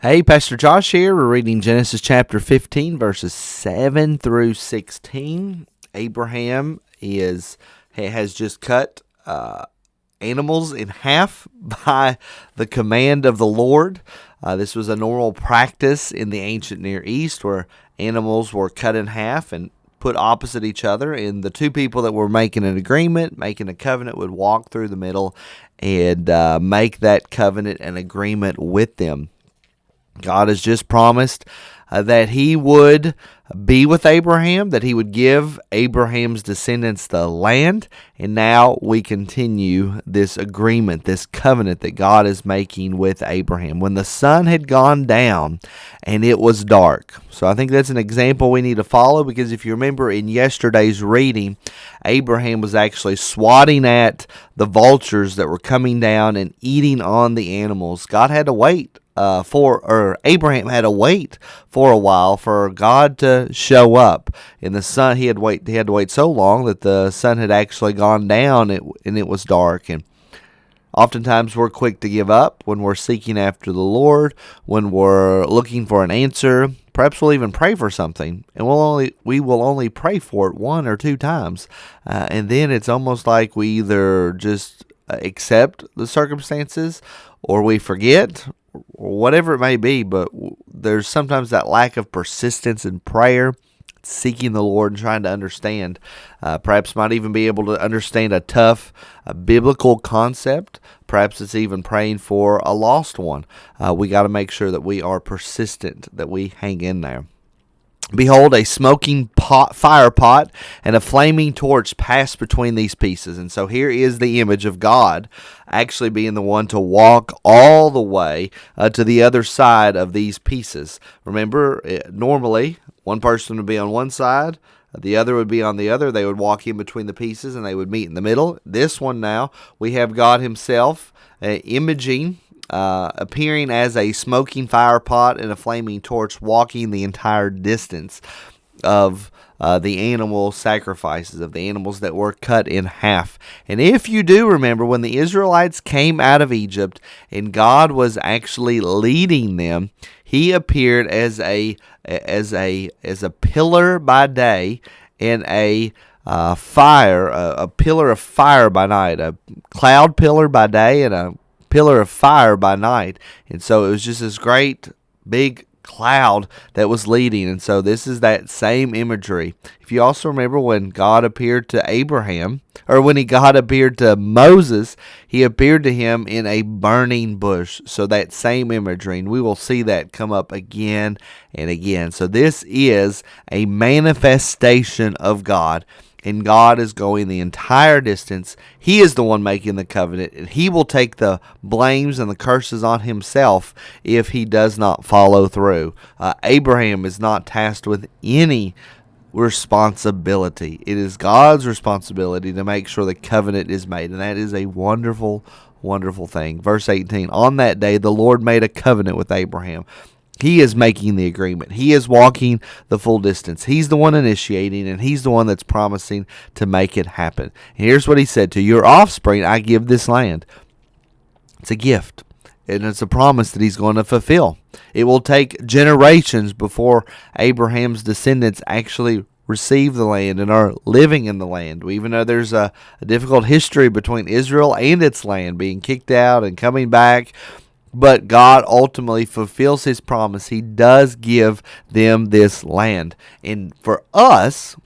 Hey, Pastor Josh here. We're reading Genesis chapter 15, verses 7 through 16. Abraham has just cut animals in half by the command of the Lord. This was a normal practice in the ancient Near East where animals were cut in half and put opposite each other, and the two people that were making an agreement, making a covenant, would walk through the middle and make that covenant and agreement with them. God has just promised that he would be with Abraham, that he would give Abraham's descendants the land, and now we continue this agreement, this covenant that God is making with Abraham. When the sun had gone down and it was dark. So I think that's an example we need to follow, because if you remember in yesterday's reading, Abraham was actually swatting at the vultures that were coming down and eating on the animals. God had to wait. Abraham had to wait for a while for God to show up. And the sun, he had to wait so long that the sun had actually gone down and it was dark. And oftentimes we're quick to give up when we're seeking after the Lord, when we're looking for an answer. Perhaps we'll even pray for something, and we will only pray for it one or two times, and then it's almost like we either just accept the circumstances, or we forget, or whatever it may be. But there's sometimes that lack of persistence in prayer, seeking the Lord and trying to understand. Perhaps might even be able to understand a tough biblical concept. Perhaps it's even praying for a lost one. We got to make sure that we are persistent, that we hang in there. Behold, a smoking fire pot and a flaming torch passed between these pieces. And so here is the image of God actually being the one to walk all the way to the other side of these pieces. Remember, normally one person would be on one side, the other would be on the other. They would walk in between the pieces and they would meet in the middle. This one now, we have God himself appearing as a smoking fire pot and a flaming torch, walking the entire distance of the animal sacrifices, of the animals that were cut in half. And if you do remember, when the Israelites came out of Egypt and God was actually leading them, he appeared as a pillar by day and a pillar of fire by night, a cloud pillar by day and a pillar of fire by night. And so it was just this great big cloud that was leading. And so this is that same imagery. If you also remember, when God appeared to Abraham, or when God appeared to Moses, he appeared to him in a burning bush. So that same imagery, and we will see that come up again and again. So this is a manifestation of God. And God is going the entire distance. He is the one making the covenant, and he will take the blames and the curses on himself if he does not follow through. Abraham is not tasked with any responsibility. It is God's responsibility to make sure the covenant is made, and that is a wonderful, wonderful thing. Verse 18, on that day the Lord made a covenant with Abraham. He is making the agreement. He is walking the full distance. He's the one initiating, and he's the one that's promising to make it happen. And here's what he said: to your offspring I give this land. It's a gift, and it's a promise that he's going to fulfill. It will take generations before Abraham's descendants actually receive the land and are living in the land. We even know there's a difficult history between Israel and its land, being kicked out and coming back. But God ultimately fulfills his promise. He does give them this land. And for us,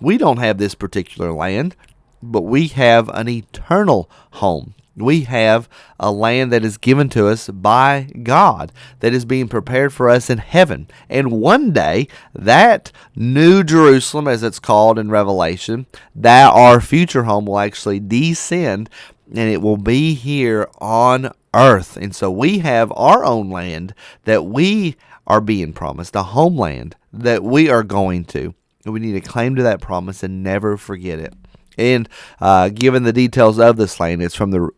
we don't have this particular land, but we have an eternal home. We have a land that is given to us by God, that is being prepared for us in heaven. And one day, that new Jerusalem, as it's called in Revelation, that our future home will actually descend, and it will be here on earth. And so we have our own land that we are being promised, a homeland that we are going to. And we need to claim to that promise and never forget it. And given the details of this land, it's from the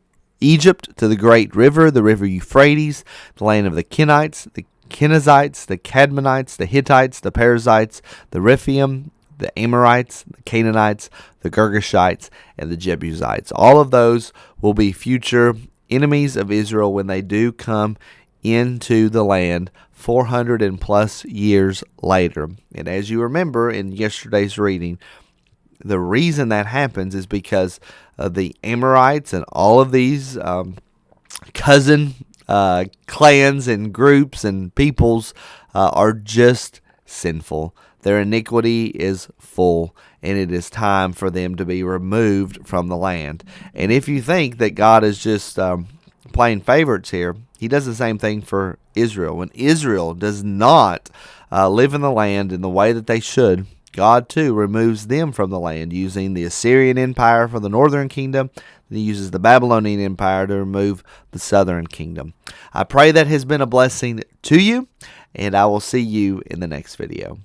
Egypt to the great river, the river Euphrates, the land of the Kenites, the Kenizzites, the Cadmonites, the Hittites, the Perizzites, the Rephaim, the Amorites, the Canaanites, the Girgashites, and the Jebusites. All of those will be future enemies of Israel when they do come into the land 400 and plus years later. And as you remember in yesterday's reading, the reason that happens is because of the Amorites and all of these cousin clans and groups and peoples are just sinful. Their iniquity is full, and it is time for them to be removed from the land. And if you think that God is just playing favorites here, he does the same thing for Israel. When Israel does not live in the land in the way that they should, God too removes them from the land, using the Assyrian Empire for the northern kingdom. He uses the Babylonian Empire to remove the southern kingdom. I pray that has been a blessing to you, and I will see you in the next video.